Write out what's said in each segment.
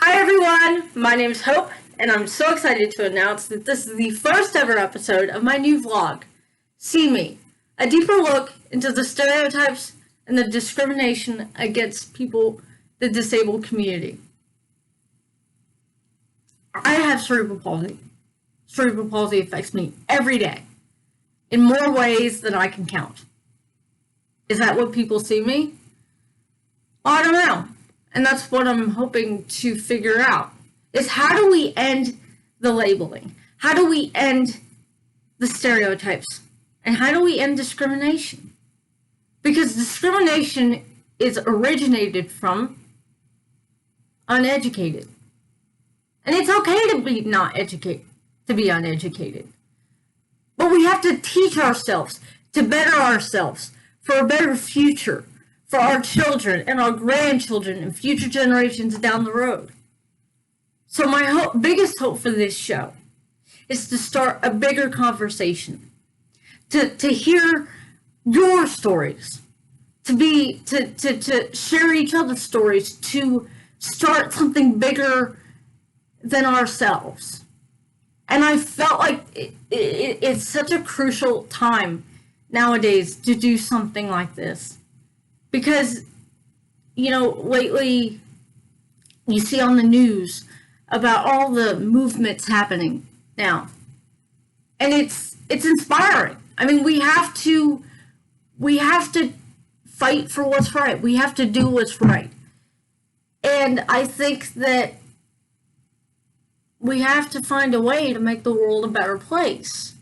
Hi everyone, my name is Hope, and I'm so excited to announce that this is the first ever episode of my new vlog, See Me, a deeper look into the stereotypes and the discrimination against people, the disabled community. I have cerebral palsy. Cerebral palsy affects me every day, in more ways than I can count. Is that what people see me? Well, I don't know. And that's what I'm hoping to figure out, is how do we end the labeling? How do we end the stereotypes? And how do we end discrimination? Because discrimination is originated from uneducated. And it's okay to be not educated, to be uneducated. But we have to teach ourselves to better ourselves for a better future, for our children and our grandchildren and future generations down the road. So my biggest hope for this show is to start a bigger conversation, to hear your stories, to share each other's stories, to start something bigger than ourselves. And I felt like it's such a crucial time nowadays to do something like this. Because, lately you see on the news about all the movements happening now. And it's inspiring. I mean, we have to fight for what's right. We have to do what's right. And I think that we have to find a way to make the world a better place.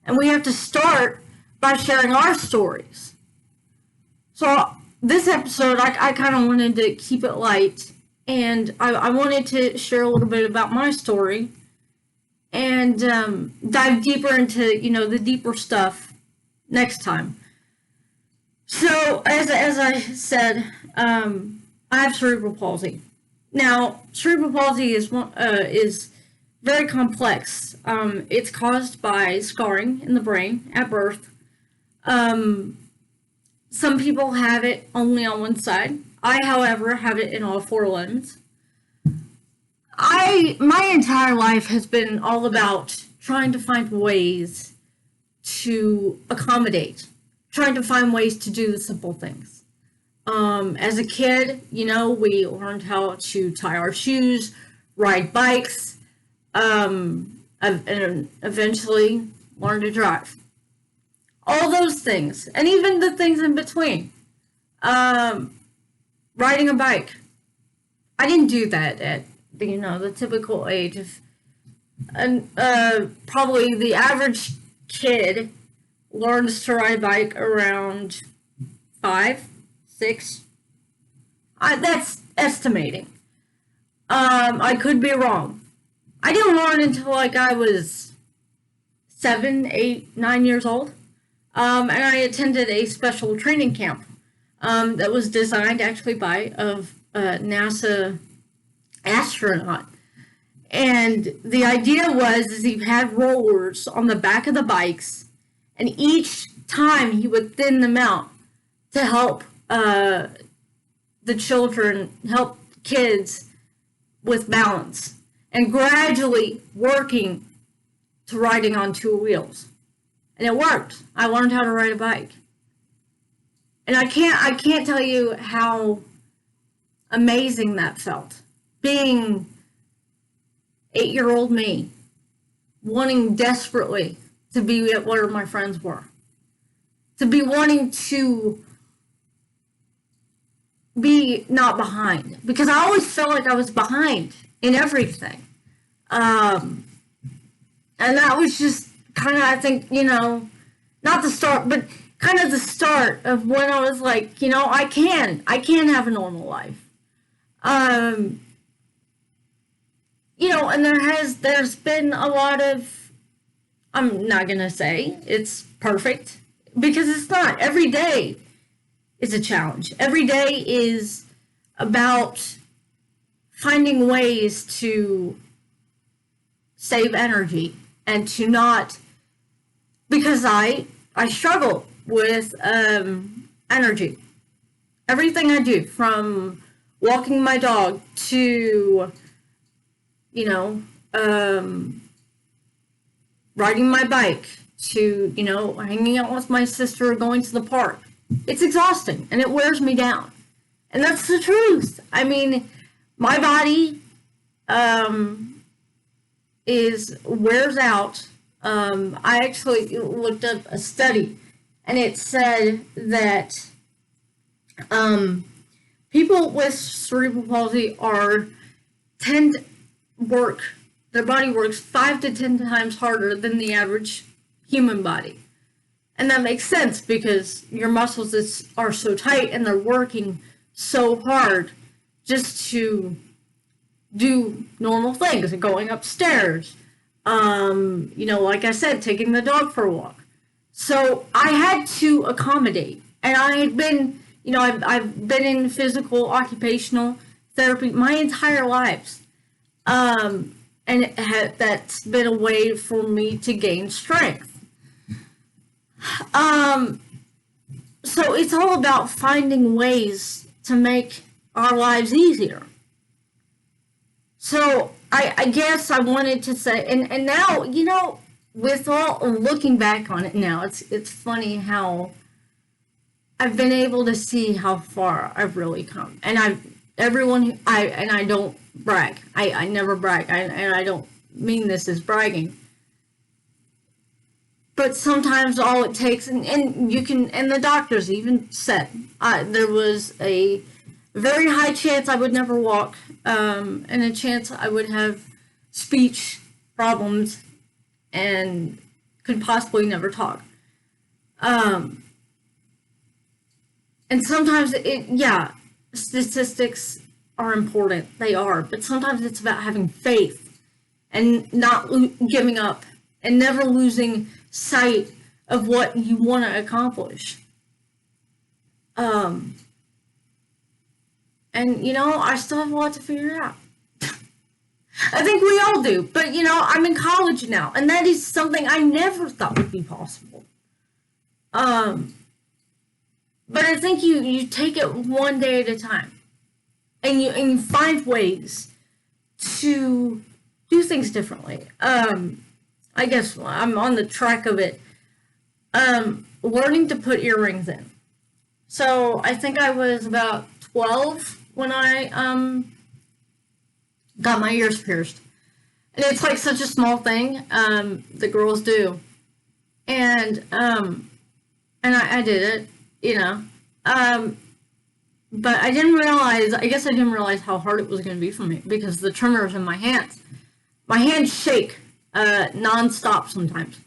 And we have to start by sharing our stories. So this episode, I kind of wanted to keep it light, and I wanted to share a little bit about my story and dive deeper into, the deeper stuff next time. So as I said, I have cerebral palsy. Now, cerebral palsy is very complex. It's caused by scarring in the brain at birth. Some people have it only on one side. I, however, have it in all four limbs. My entire life has been all about trying to find ways to accommodate, trying to find ways to do the simple things. As a kid, we learned how to tie our shoes, ride bikes, and eventually learn to drive. All those things, and even the things in between. Riding a bike. I didn't do that at the typical age of, and probably the average kid learns to ride a bike around 5, 6. That's estimating. I could be wrong. I didn't learn until I was 7, 8, 9 years old. And I attended a special training camp that was designed actually by a NASA astronaut. And the idea was he had rollers on the back of the bikes, and each time he would thin them out to help help kids with balance, and gradually working to riding on two wheels. And it worked. I learned how to ride a bike. And I can't tell you how amazing that felt. Being 8-year-old me, wanting desperately to be at where my friends were. To be wanting to be not behind. Because I always felt like I was behind in everything. And that was just kind of, I think, not the start, but kind of the start of when I was like, I can have a normal life. And there's been a lot of, I'm not going to say it's perfect, because it's not. Every day is a challenge. Every day is about finding ways to save energy and to not, because I struggle with energy. Everything I do, from walking my dog to, you know, riding my bike to, hanging out with my sister or going to the park. It's exhausting and it wears me down. And that's the truth. I mean, my body wears out. I actually looked up a study and it said that people with cerebral palsy their body works 5 to 10 times harder than the average human body. And that makes sense because your muscles are so tight and they're working so hard just to do normal things, going upstairs, like I said, taking the dog for a walk. So I had to accommodate, and I had been, I've been in physical occupational therapy my entire life, and that's been a way for me to gain strength. So it's all about finding ways to make our lives easier. So I guess I wanted to say, and now, with all looking back on it now, it's funny how I've been able to see how far I've really come. And I don't brag. I never brag. And I don't mean this as bragging. But sometimes all it takes, and you can, and the doctors even said, there was a very high chance I would never walk, and a chance I would have speech problems and could possibly never talk. And sometimes statistics are important. They are. But sometimes it's about having faith and not giving up and never losing sight of what you want to accomplish. And, I still have a lot to figure out. I think we all do. But, I'm in college now. And that is something I never thought would be possible. But I think you take it one day at a time. And you find ways to do things differently. I guess I'm on the track of it. Learning to put earrings in. So I think I was about 12 when I got my ears pierced. And it's like such a small thing that girls do. And I did it, but I guess I didn't realize how hard it was going to be for me because the tremors in my hands. My hands shake non-stop sometimes.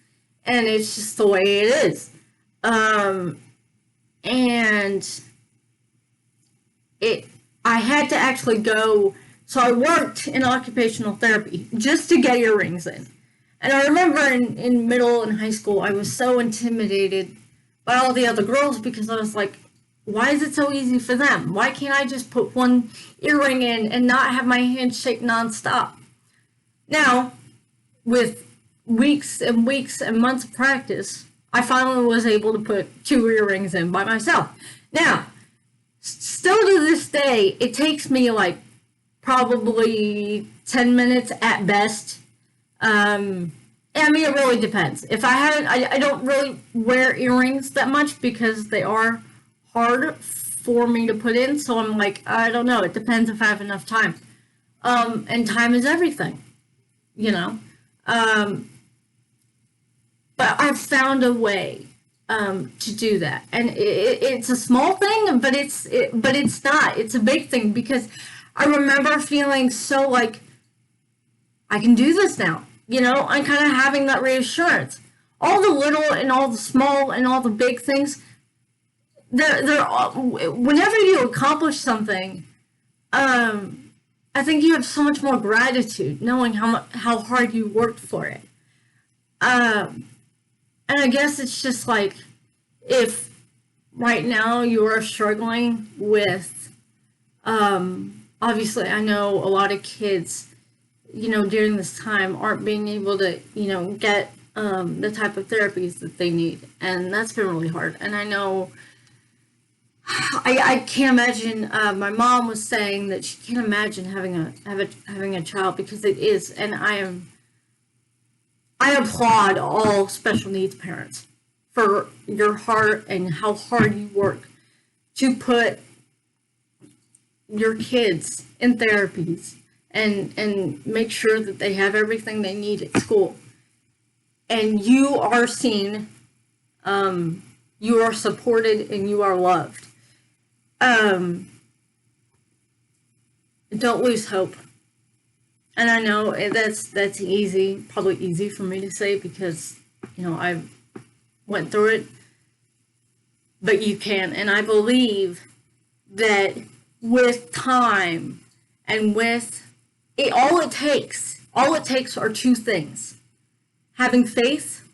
And it's just the way it is. I had to actually go, so I worked in occupational therapy just to get earrings in. And I remember in middle and high school, I was so intimidated by all the other girls because I was like, why is it so easy for them? Why can't I just put one earring in and not have my hands shake nonstop? Now, with weeks and weeks and months of practice, I finally was able to put 2 earrings in by myself. Now, still to this day, it takes me like probably 10 minutes at best. It really depends. If I don't really wear earrings that much because they are hard for me to put in. So I'm like, I don't know. It depends if I have enough time. And time is everything, But I've found a way to do that, and it's a small thing, but it's not. It's a big thing because I remember feeling so like I can do this now. I'm kind of having that reassurance. All the little and all the small and all the big things. They're all, whenever you accomplish something, I think you have so much more gratitude knowing how hard you worked for it. And I guess it's just like, if right now you are struggling with, obviously I know a lot of kids, during this time aren't being able to, get the type of therapies that they need. And that's been really hard. And I know I can't imagine. My mom was saying that she can't imagine having a child because it is, and I applaud all special needs parents for your heart and how hard you work to put your kids in therapies and make sure that they have everything they need at school. And you are seen, you are supported, and you are loved. Don't lose hope. And I know that's easy, probably easy for me to say because, I went through it. But you can. And I believe that with time and with it, all it takes are two things: having faith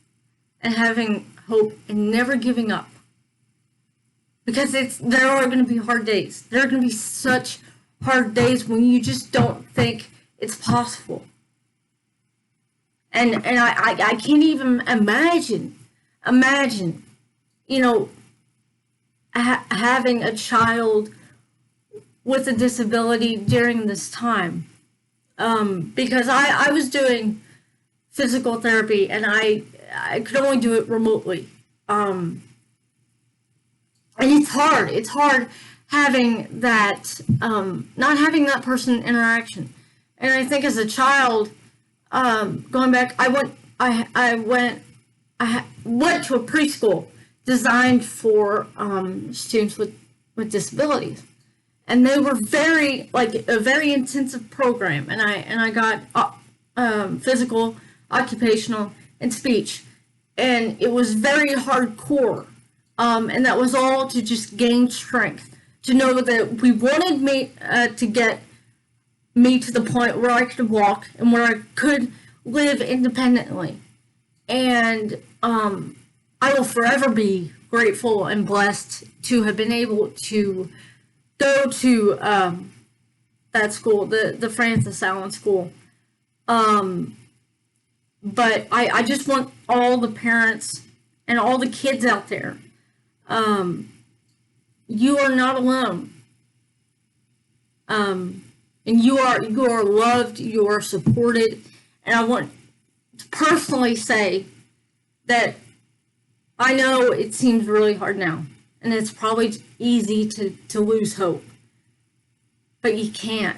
and having hope and never giving up. Because there are going to be hard days. There are going to be such hard days when you just don't think it's possible. And I can't even imagine, having a child with a disability during this time. Because I was doing physical therapy and I could only do it remotely. And it's hard having that, not having that person interaction. And I think as a child, going back, I went to a preschool designed for students with disabilities, and they were a very intensive program. And I got physical, occupational, and speech, and it was very hardcore. And that was all to just gain strength, to know that we wanted me to get me to the point where I could walk and where I could live independently. And I will forever be grateful and blessed to have been able to go to that school, the Francis Allen School. But I just want all the parents and all the kids out there, you are not alone. And you are loved, you are supported, and I want to personally say that I know it seems really hard now, and it's probably easy to lose hope, but you can't.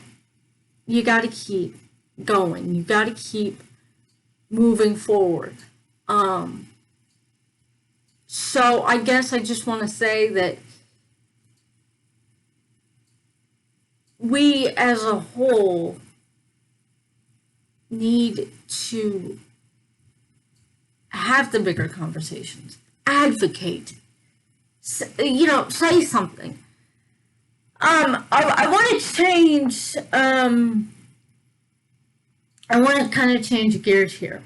You got to keep going. You got to keep moving forward. So I guess I just want to say that we as a whole need to have the bigger conversations, advocate, say something. I want to change, I want to kind of change gears here,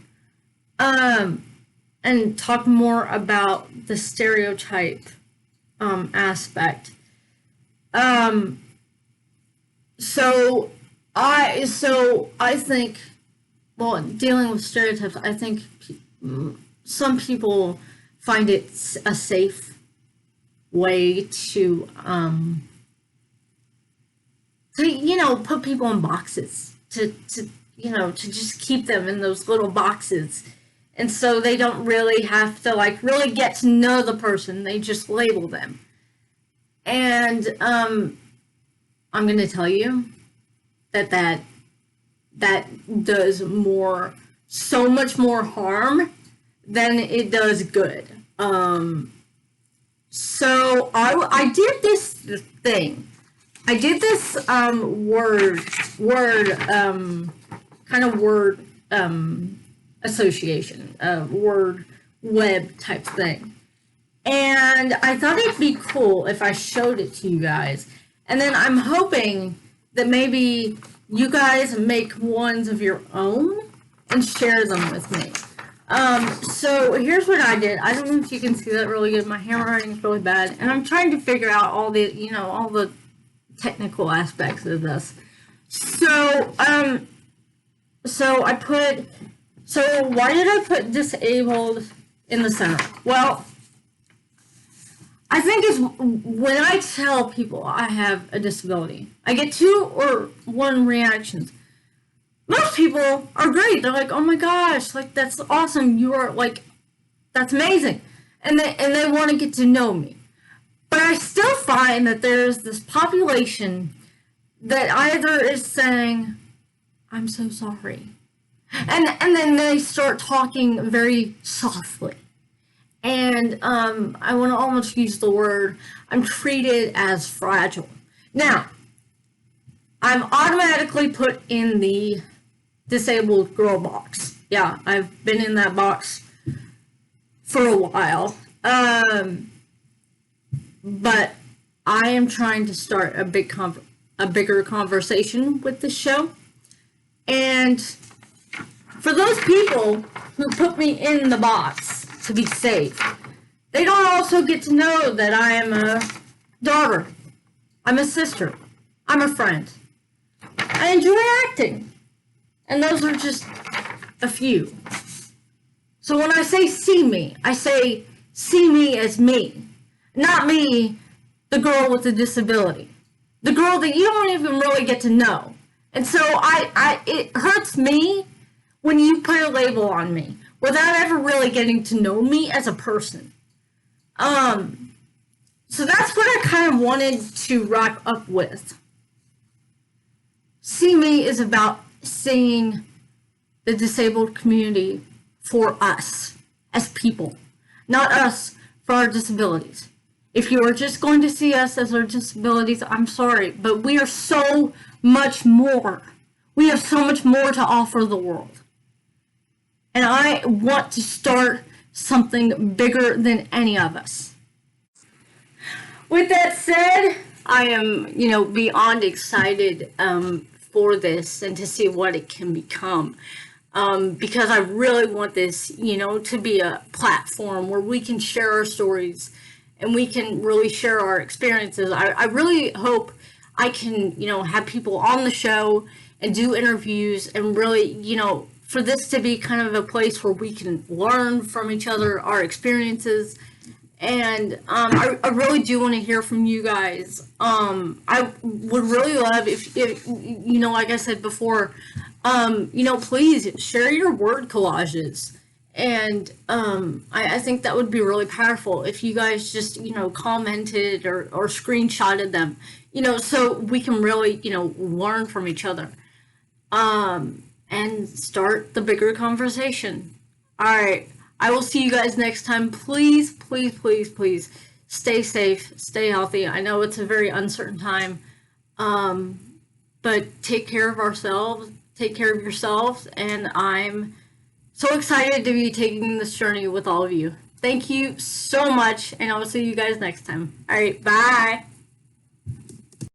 and talk more about the stereotype, aspect. So I think, well, dealing with stereotypes, I think some people find it a safe way to put people in boxes, to just keep them in those little boxes. And so they don't really have to really get to know the person. They just label them. And I'm going to tell you that does so much more harm than it does good. So I did this thing. I did this word association, word web type thing. And I thought it'd be cool if I showed it to you guys. And then I'm hoping that maybe you guys make ones of your own and share them with me. So here's what I did. I don't know if you can see that really good. My handwriting is really bad. And I'm trying to figure out all the technical aspects of this. So why did I put disabled in the center? Well, I think is when I tell people I have a disability, I get 2 or 1 reactions. Most people are great. They're like, "Oh my gosh, like that's awesome. You are like, that's amazing," and they want to get to know me. But I still find that there's this population that either is saying, "I'm so sorry," and then they start talking very softly. And I want to almost use the word, I'm treated as fragile. Now, I'm automatically put in the disabled girl box. Yeah, I've been in that box for a while. But I am trying to start a bigger conversation with this show. And for those people who put me in the box to be safe, they don't also get to know that I am a daughter, I'm a sister, I'm a friend. I enjoy acting. And those are just a few. So when I say see me, I say see me as me. Not me, the girl with the disability. The girl that you don't even really get to know. And so it hurts me when you put a label on me without ever really getting to know me as a person. So that's what I kind of wanted to wrap up with. See Me is about seeing the disabled community for us as people, not us for our disabilities. If you are just going to see us as our disabilities, I'm sorry, but we are so much more. We have so much more to offer the world. And I want to start something bigger than any of us. With that said, I am, beyond excited for this and to see what it can become. Because I really want this, to be a platform where we can share our stories and we can really share our experiences. I really hope I can, have people on the show and do interviews and really, for this to be kind of a place where we can learn from each other, our experiences. And I really do want to hear from you guys. I would really love if like I said before, please share your word collages. And I think that would be really powerful if you guys just, commented or screenshotted them, so we can really, learn from each other and start the bigger conversation. All right. I will see you guys next time. Please, please, please, please stay safe, stay healthy. I know it's a very uncertain time, but take care of ourselves, take care of yourselves, and I'm so excited to be taking this journey with all of you. Thank you so much, and I will see you guys next time. All right, bye.